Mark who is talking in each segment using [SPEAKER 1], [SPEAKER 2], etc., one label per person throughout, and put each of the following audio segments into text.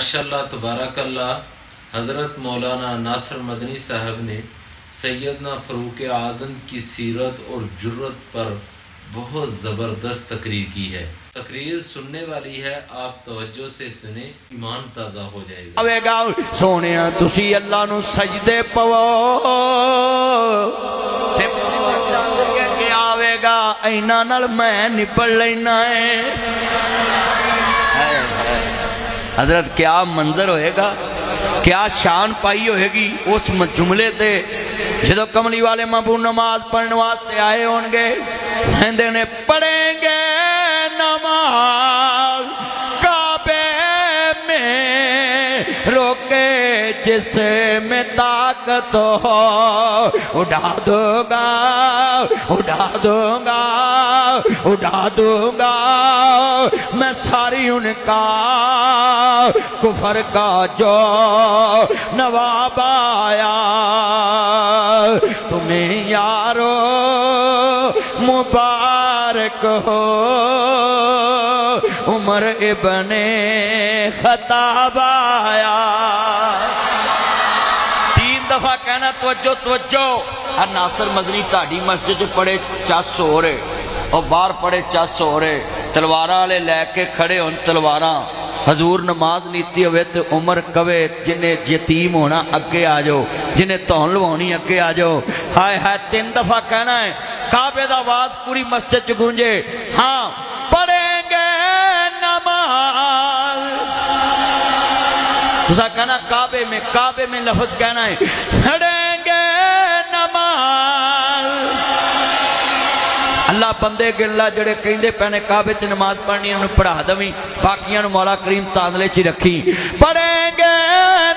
[SPEAKER 1] माशाअल्लाह तबारकल्लाह हज़रत मौलाना नासिर मदनी साहब ने सैयदना फ़ारूक आज़म की सीरत और जुर्रत पर बहुत ज़बरदस्त तकरीर की है। तकरीर सुनने वाली है, आप तवज्जो से सुने, ईमान ताज़ा हो जाएगा।
[SPEAKER 2] आवेगा सोने तुसी अल्लाह नू सजदे पवो ते के आवेगा इना नाल मैं निपट लेना है। हजरत क्या मंजर होएगा, क्या शान पाई होएगी उस जुमले ते जदों कमली वाले महबूब नमाज पढ़ने वास्ते आए होंगे, कहंदे ने पढ़ेंगे नमाज काबे में रोके जिसे में ताकत हो, उड़ा दूंगा उड़ा दूंगा उड़ा दूंगा मैं सारी उनका कुफर का जो नवाब आया। तुम्हें यारो मुबारक हो उमर इब्ने खत्ताब आया। तीन दफा कहना तवज्जो तवज्जो। और नासिर मदनी ताड़ी मस्जिद च पड़े चस हो रहे और बाहर पड़े चस हो रहे, तलवारां वाले लैके खड़े होन तलवारां। हजूर नमाज नीति होवे तो उमर कवे जिन्हें यतीम होना अगे आ जाओ, जिन्हें धौन लवानी अगे आ जाओ। हाय हाय तीन दफा कहना है, काबे दा आवाज पूरी मस्जिद च गूंजे। हाँ पढ़ेंगे नमाज, तुसा कहना काबे में लफ्ज कहना है, पढ़ेंगे नमाज। अल्लाह बंदे गिल्ला जड़े कहते पैने काबे च नमाज पढ़नी उन्हें पढ़ा दवी, बाकियां नूं मौला करीम तांदले च रखी। पढ़ेंगे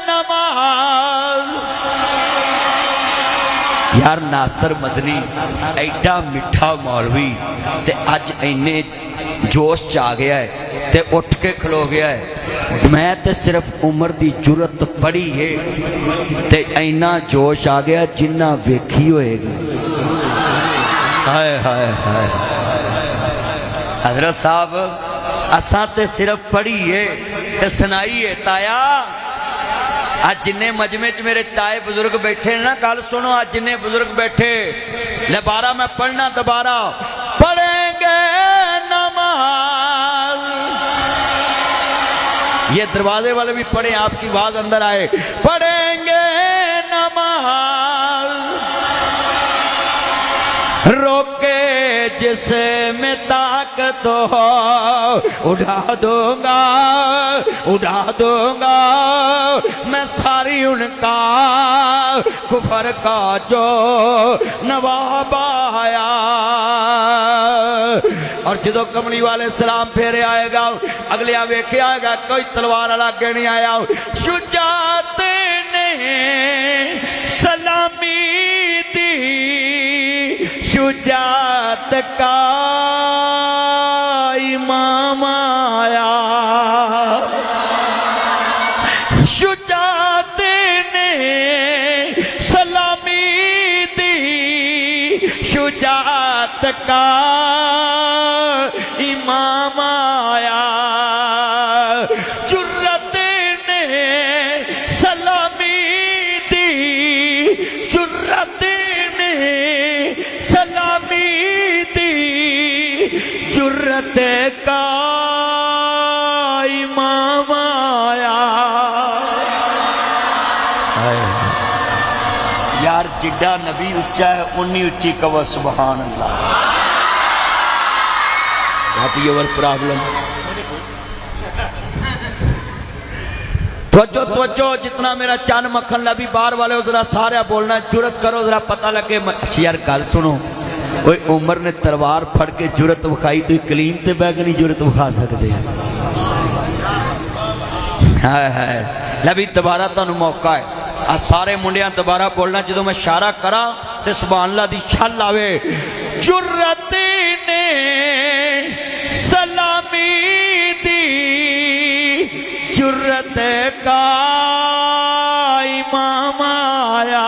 [SPEAKER 2] नमाज। यार नासिर मदनी एडा मिठा मौलवी ते अज इन्ने जोश च आ गया है ते उठ के खलो गया है। मैं ते सिर्फ उमर दी जुरत पढ़ी है ते इन्ना जोश आ गया जिन्ना वेखी होएगी। हाय हाय हाय हजरत साहब असा ते सिर्फ पढ़ी है ते सुनाई है। ताया आज जिन्ने मजमे च मेरे ताए बुजुर्ग बैठे ना, कल सुनो आज जिन्ने बुजुर्ग बैठे दोबारा मैं पढ़ना, दोबारा पढ़ेंगे नमाज। ये दरवाजे वाले भी पढ़े, आपकी आवाज अंदर आए। पढ़ेंगे नमाज रोके जिसे में ताकत हो, उड़ा दूंगा मैं सारी उनका कुफर का जो नवाब आया। और जदों कमली वाले सलाम फेरे आएगा, अगले वेखे आएगा कोई तलवार वाला अगे नहीं आया। शुजात ने सलामी दी, शुजात का इमाम आया। शुजात ने सलामी दी, शुजात का इमाम आया। जुर्रत ने सलामी दी, जुर्रत ने सलामी दी, जुर्रत का इमाम आया। यार जिड्डा नबी उच्चा है उन्नी उच्ची कवर सुबहान अल्लाह। What your problem? त्वचो जितना मेरा चन मक्खन लबी बाहर वाले हो जरा सारा बोलना, जुरत करो जरा पता लगे। अच्छी यार गल सुनो, कोई उमर ने तलवार फड़ के जुरत विखाई, तो कलीम ते बैगनी जुरत विखा सकते हैं। हाय लबी दोबारा तुहानू मौका है, आ सारे मुंडियां दोबारा बोलना। जो मैं इशारा करा तो सुभान अल्लाह दी छल आवे। जुर्रत ने सलामी दी, जुर्रत का इमाम आया।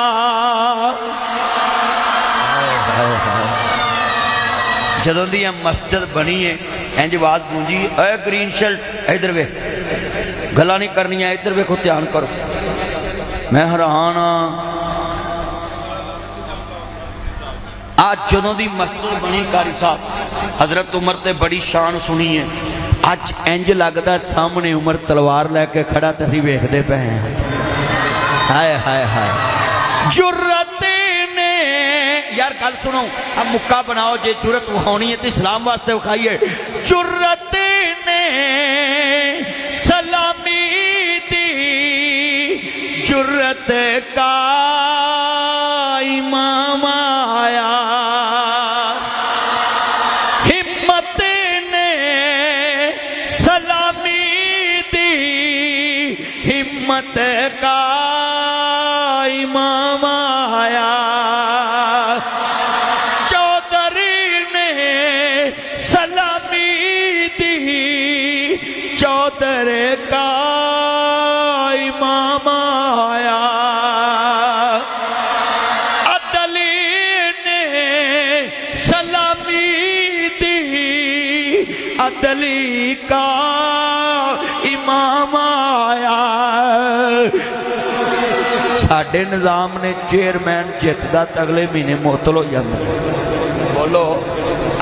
[SPEAKER 2] जदों दी मस्जिद बनी है इंज आवाज गूंजी, ए ग्रीन शर्ट इधर वे, गल्लां नहीं करनियां इधर वेखो ध्यान करो मैं हैरान हाँ आज जदों दी मस्जिद बनी कारी साहब हजरत उमर ते बड़ी शान सुनी है अज इंज लगदा सामने उमर तलवार लैके खड़ा ते असीं वेखदे पे हैं हाय हाय हाय जुर्रत ने यार गल सुनो अब मुक्का बनाओ जे जुर्रत विखानी है तो इस्लाम वास्ते विखाइए जुर्रत ने सलामी दी जुर्रत का इमाम आया हिम्मत ने सलामी दी हिम्मत का इमाम आया चौधरी ने सलामी दी चौधरी का इमाम आया अदली ने सलामी दी अदली का इमाम आया साडे निजाम ने चेयरमैन जितदा तो अगले महीने मुअत्तल हो जाता बोलो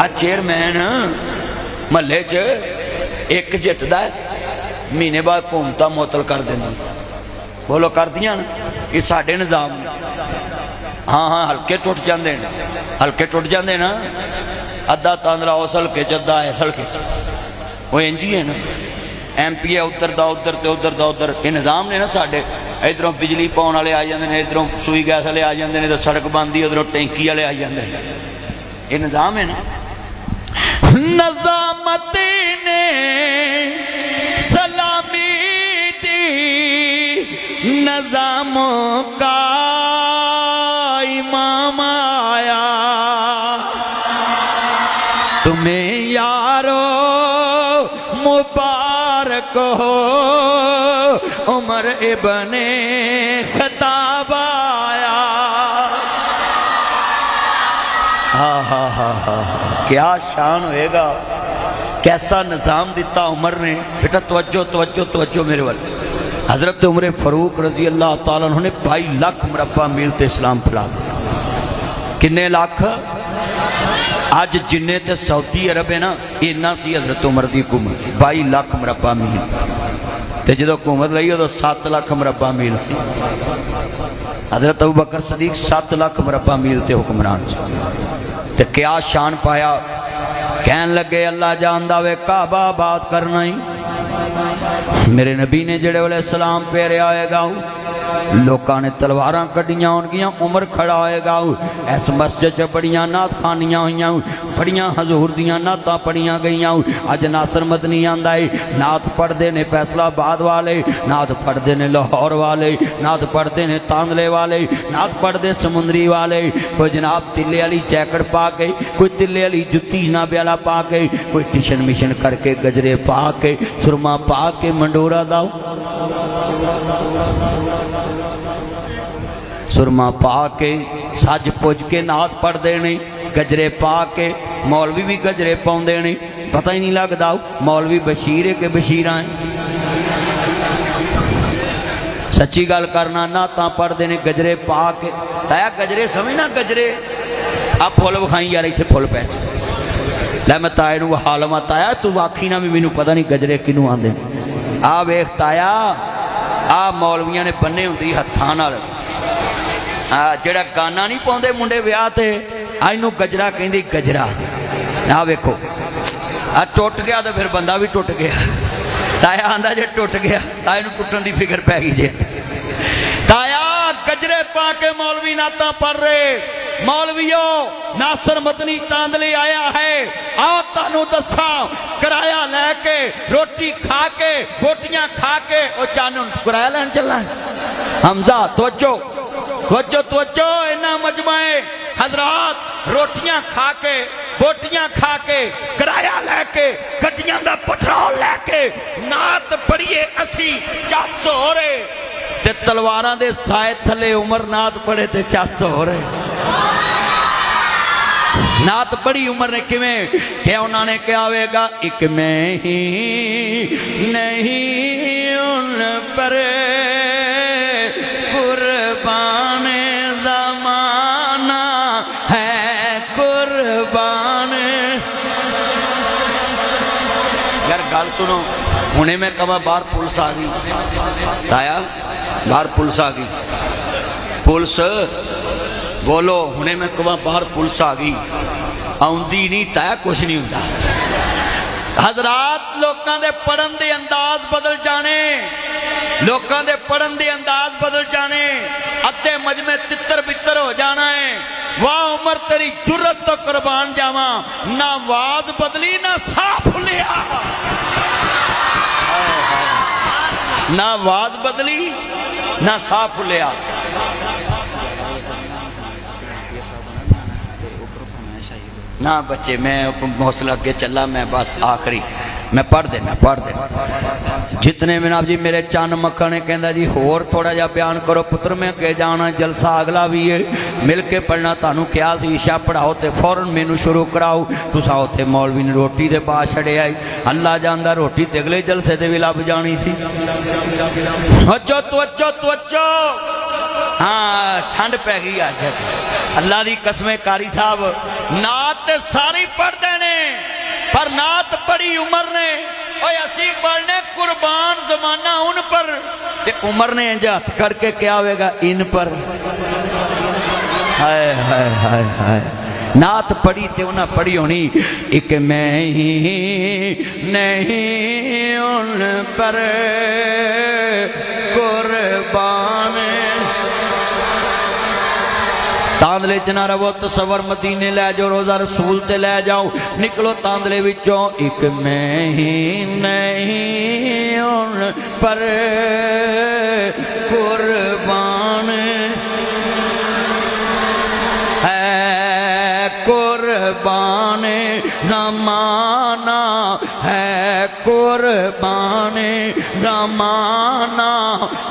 [SPEAKER 2] आ चेयरमैन महल्ले च एक जितदा महीने बाद हुकूमत मुअत्तल कर देंदा बोलो कर दियां ये साडे निजाम ने हाँ हाँ हल्के टुट जाते हैं हल्के टुट जाते ना अद्धा तांदरा उस हल्के च अद्धा इस हल्के च वो इंज ही है ना MP है उधर दा उधर ते उधर दा उधर ये निजाम ने ना साडे इधरों बिजली पाने वाले आ जाते हैं इधरों सूई गैस वाले आ जाते हैं तो सड़क बनती उधरों टैंकी वाले आ जाते हैं ये निजाम है ना नजामत ने सलामी दी नजामों का इमाम आया तुम्हें यारो मुबारक हो उमर इब्ने खताब आया हा हा हा हा क्या शान होएगा कैसा निजाम दिता उमर ने बेटा तवज्जो तवज्जो तवज्जो मेरे वाल हजरत उमर फारूक रजी अल्लाह तआला अन्हु ने 22 लाख मुरब्बा मील ते इस्लाम फैला किन्ने लाख अज जिन्ने ते सऊदी अरब है ना इन्ना सी हजरत उमर दी हुकूमत 22 लाख मुरब्बा मील ते जदों हुकूमत लई उदों 7 लाख मुरब्बा मील सी हजरत अबू बकर सदीक 7 लाख मुरब्बा मील ते हुक्मरान सी ते क्या शान पाया कहन लगे अल्लाह जानदा वे काबा आबाद करना ही मेरे नबी ने जेड़े वेले सलाम फेरिया होएगा लोकां ने तलवारां कड्डियां होणगियां उमर खड़ा होएगा इस मस्जिद च बड़ियां नात खानियां होईयां बड़ियां हजूर दियां नातां पढ़ियां गईयां अज नासर मदनी आंदा है नात पढ़दे ने फैसलाबाद वाले नात पढ़दे ने लाहौर वाले नात पढ़दे ने तांदले वाले नात पढ़दे समुंदरी वाले कोई जनाब तिल्ले वाली जैकेट पा के कोई तिल्ले वाली जुत्ती जनाबे वाला पा के कोई टिशन मिशन करके गजरे पा के सुरमा पा के मंडोरा दाओ सुरमा पा के सज पुज के नात पढ़ते ने गजरे पा के मौलवी भी गजरे पाउंदे ने पता ही नहीं लगता मौलवी बशीर है कि बशीरा है सच्ची गल करना नातां पढ़ते ने गजरे पा के ताया गजरे समझना गजरे आ फुल विखाई यार इत्थे फुल पैसे लै मैं ताए नूं वहा लवां ताया तू आखी ना भी मैनूं पता नहीं गजरे किनूं आंदे आ वेख ताया आ मौलवियां ने बन्ने हुंदी हत्थां नाल जेड़ा गाना नहीं पाउंदे मुंडे विआह ते इनू गजरा कहंदी गजरा आ वेखो आ टुट गया तो फिर बंदा भी टुट गया ताया आंदा जे टुट गया ताए नूं टुटण दी फिक्र पै गई जे ताया गजरे पा के मौलवी नातां पढ़ रहे मौलवियो नासर मदनी तांदले आया है आ तानू दसा किराया लैके रोटी खा के रोटियां खा के ओ चानू किराया लैन चलना हमजा तवज्जो तवज्जो तवज्जो इन्ना मजमाए हजरात रोटियां खा के बोटियां खा के किराया लैके गड्डियां दा पेट्रोल लैके नात पढ़िए असी चस हो रहे ते तलवारां दे साए थले उमर नात पढ़े ते चस हो रहे नात बड़ी उम्र ने किवें कि उन्होंने क्या होगा एक मैं ही नहीं قربان زمانہ ہے قربان. یار گل سنو ہنے میں کہا باہر پولیس آ گئی تایا باہر پولیس آ گئی پولیس بولو ہنے میں کہا باہر پولیس آ گئی آؤندی نہیں تایا کچھ نہیں ہوتا. حضرات لوکاں دے پڑھن دے انداز بدل جانے لوکاں دے پڑھن دے انداز بدل جانے ادھے مجمع تتر بتر ہو جانا ہے. واہ عمر تیری جرت تو قربان جاواں نہ آواز بدلی نہ سا پھلیا نہ آواز بدلی نہ سا پھلیا. نہ بچے میں حوصلہ اگے چلا میں بس آخری میں پڑھ دے جتنے مناب جی میرے چان مکھنے کہندا جی ہور تھوڑا جا بیان کرو پتر میں کہ جانا جلسہ اگلا بھی ہے مل کے پڑھنا تانوں کیا سی عشاء پڑھاؤ تے فوراً مینوں شروع کراؤ تساں اوتھے مولوی نے روٹی دے پا چھڑے آئی اللہ جاندا روٹی تے اگلے جلسے تے بھی لب جانی سی. توجہ ہاں ٹھنڈ پہ گئی اج اللہ دی قسم قاری صاحب نعت ساری پڑھ دینے پر نعت پڑھی عمر نے اوے اسی پڑھنے قربان زمانہ ان پر تے عمر نے ہاتھ کر کے کیا ہوئے گا ان پر. ہائے ہائے ہائے ہائے نعت پڑھی تے انہاں پڑھی ہونی ایک میں ہی نہیں ان پر قربان. تاندلے چنا رو تصور مدینے لے جاؤ روزہ رسول تے لے جاؤ نکلو تاندلے وچوں ایک میں ہی نہیں ان پر قربان ہے قربان زمانہ ہے قربان زمانہ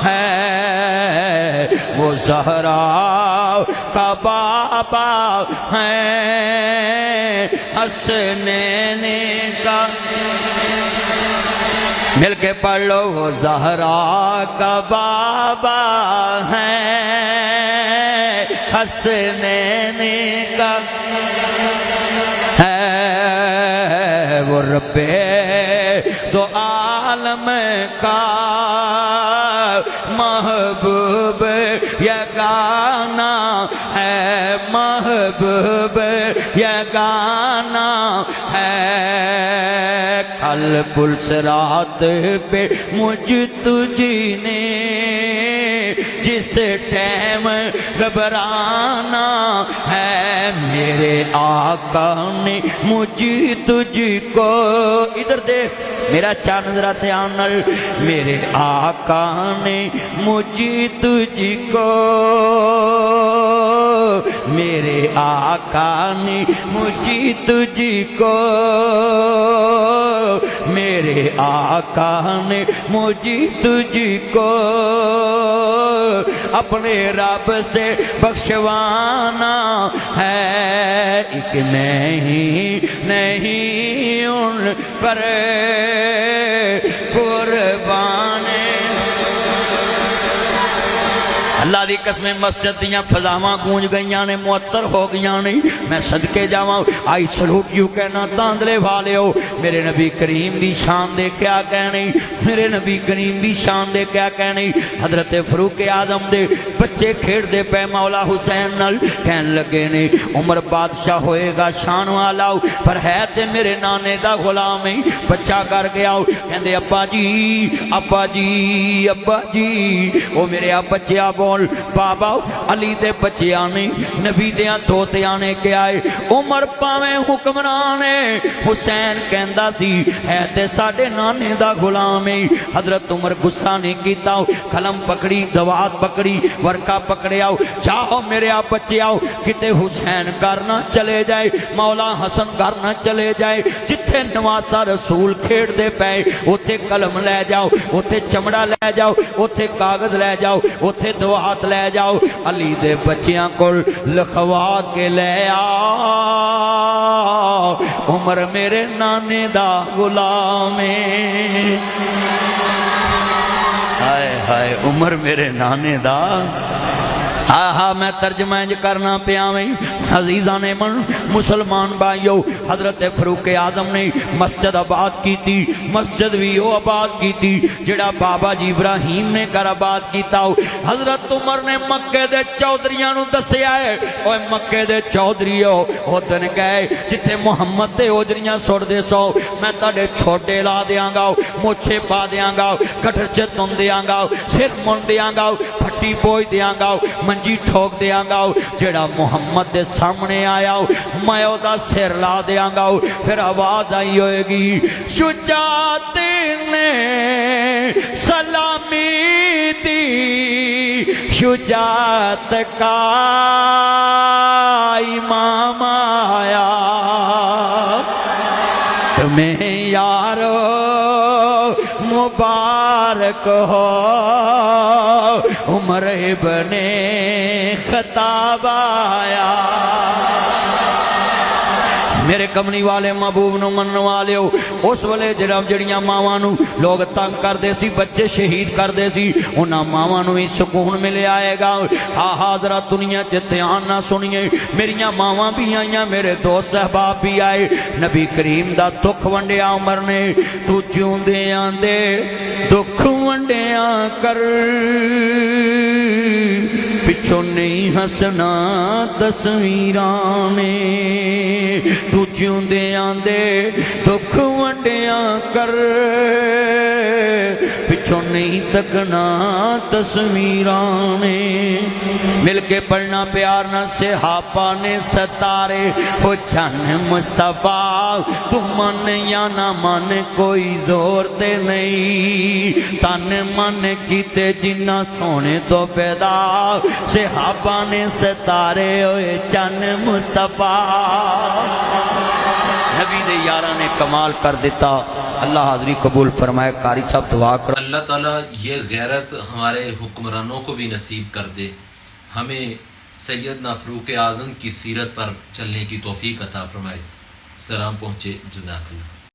[SPEAKER 2] ہے وہ زہرا کا بابا ہے حسنین کا. مل کے پڑھ لو وہ زہرا کا بابا ہے حسنین کا ہے وہ رب دو عالم کا محبوب یگانا ہے محبوب یگانا ہے. کل پلس رات پہ مجھ تجھی نے جس ٹائم گھبرانا ہے میرے آقا نے مجھ تجھ کو ادھر دیکھ میرا چاند ذرا دھیان نال میرے آقا نے مجھ تجھ کو میرے آقا نے مجھ تجھ کو میرے آقا نے مجھ تجھ کو اپنے رب سے بخشوانا ہے. ایک نہیں ان پر قربان. اللہ دی قسم مسجد دیاں فضاواں گونج گئیاں نے معطر ہو گئیاں نے میں صدقے جاواں آئی سلوٹ یوں کہنا تاندلے والے ہو میرے نبی کریم دی شان دے کیا کہنے میرے نبی کریم دی شان دے کیا کہنے. حضرت فاروق اعظم دے بچے کھیڑ دے پہ مولا حسین نال کہن لگے نے عمر بادشاہ ہوئے گا شان والا پر ہے تے میرے نانے دا غلام ہی بچہ کر گیا کہندے ابا جی ابا جی ابا جی او میرے اب بچے بول بابا علی دے بچے آنے نبی دیاں توتے آنے کے آئے عمر پاویں حکمرانے حسین کہندا سی ہے تے ساڑے نانے دا غلام ہے. حضرت عمر غصہ نہیں کیتا قلم پکڑی دوات پکڑی ورقہ پکڑے آؤ جاؤ میرے آپ بچے آؤ کتے حسین کرنا چلے جائے مولا حسن کرنا چلے جائے جتھے نواسا رسول کھیڑ دے پے اوتھے قلم لے جاؤ اوتھے چمڑا لے جاؤ اوتھے کاغذ لے جاؤ اوتھے دوات لے جاؤ علی دے بچیاں کول لکھوا کے لے آؤ عمر میرے نانے دا غلام ہے. ہائے عمر میرے نانے دا ہاں میں ترجمہ انج کرنا پیاویں عزیزان من مسلمان بھائیو حضرت فاروق اعظم نے مسجد آباد کی تھی مسجد بھی وہ آباد کی تھی جڑا بابا جی ابراہیم نے گھر آباد کیتا ہو حضرت عمر نے مکے دے چودھریاں نو دسیا ہے اوے مکے دے چودھریو او دن گئے جتھے محمد تے اوجریاں سٹ دے سو میں تاڈے چھوٹے لا دیاں گا موچھے پا دیاں گا کٹر چ تن دیاں گا سر من دیاں گا پھٹی پوچ دیاں گا منجی ٹھوک دیاں گا جڑا محمد دے سامنے آیا میں او دا سر لا دیاں گا پھر آواز آئی ہوئے گی شجاعت نے سلامی دی شجاعت کا امام آیا تمہیں یارو مبارک ہو عمر ابن خطاب آیا میرے کملی والے محبوب نو من والے ہو اس ویلے جڑیاں ماواں نو لوگ تنگ کردے سی بچے شہید کردے سی انہاں ماواں نو ہی سکون ملے آئے گا حاضرات دنیا چ دھیان نہ سنیے میریاں ماواں بھی آئیاں میرے دوست احباب بھی آئے نبی کریم دا دکھ ونڈیا عمر نے تو جیوندیاں دے دکھ ونڈیاں کر پچھو نہیں ہسنا تصویراں نے تو جیوندیاں دے دکھ ونڈیاں کر پچھو نہیں تکنا تصویراں نے مل کے پڑھنا پیار نہ صحابہ نے ستارے ہو چن مصطفیٰ تو من یا نہ من کوئی زور تے نہیں تن من کیتے جنہ سونے تو پیدا صحابہ نے ستارے ہوئے چن مصطفیٰ نبی دے یارہ نے کمال کر دیتا اللہ حاضری قبول فرمائے قاری صاحب دعا کر
[SPEAKER 1] اللہ تعالیٰ یہ غیرت ہمارے حکمرانوں کو بھی نصیب کر دے ہمیں سیدنا فاروق اعظم کی سیرت پر چلنے کی توفیق عطا فرمائے سلام پہنچے جزاک اللہ